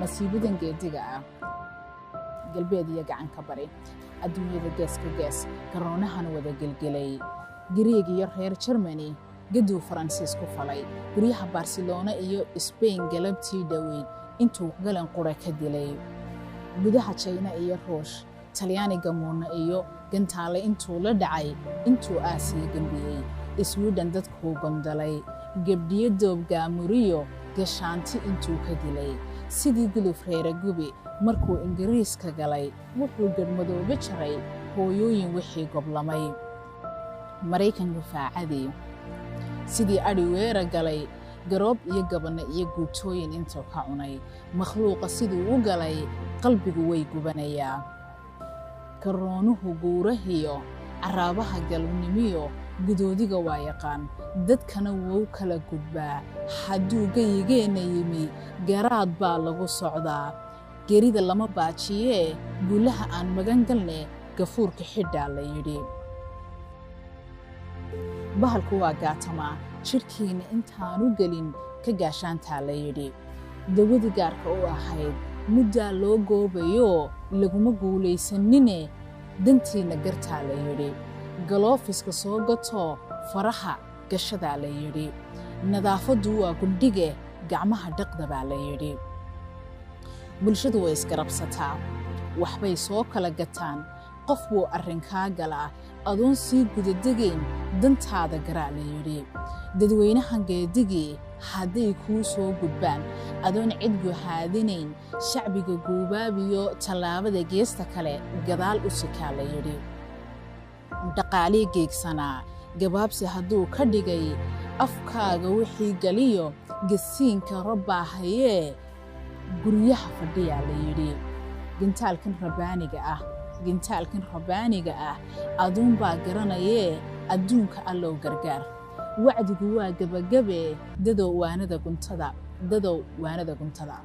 Masiibadan geeddigaa Galbeed iyo gacanka bari Adduunyada geeska gees Koronahan wada gelgelay Greek iyo reer Germany gaduu Faransiis ku falay guryaha Barcelona iyo Spain galabtii dhaweyd intuu galan qura ka dilay gudaha China iyo Ruush Talyaaniga muuna iyo gantaale intuu la dhacay intuu Aasiya gambiyay Sweden dadku gondalay gabdhiyo doobga muriyo gashaanti intuu ka dilay sidii guluf reer gubi markuu Ingiriiska galay wuxuu gadmadooba jaray hooyooyin wixii goblamay Mareykanku faacadii sidii adhi weera galay garoob iyo gabana iyo guutooyin intuu ka cunay makhluuqa siduu u galay qalbigu way gubanayaa Koronuhu guurahiyo caraabaha galwnimiyo gudoodiga waa yaqaan dadkana wuu kala gudbaa hadduu gayigeena yimi garaad baa lagu socdaa geerida lama baajiye gulaha aan magan-galnnee gafuurka xidhaa la yidhi bahalku waa gaatama jirkiina intaanu gelin ka gaashaantaa la yidhi dawadi gaarka u ahayd muddaa loo goobayo laguma guulaysanine dantiina gartaa la yidhi galoofiska soo gato faraha gashadaa la yidhi nadaafadu waa gundhige gacmaha dhaqda baa la yidhi bulshadu way isgarabsataa waxbay soo kala gataan qof buu arrinkaa galaa adoon sii guda-dagayn dantaada garaa la yidhi dadweynahan geeddigii hadday kuu soo gudbaan adoon cid guhaadinayn shacbiga guubaabiyo tallaabada geesta kale gadaal u sikaa la yidhi dhaqaalii geegsanaa gabaabsi hadduu ka dhigay afkaaga wixii galiyo gasiinka rabbaa hayee guryaha fadhiyaa la yidhi gintaalkan rabbaaniga ah aduunbaa garanayee adduunka allow gargaar wacdigu waa gabagabe dadow waanada guntada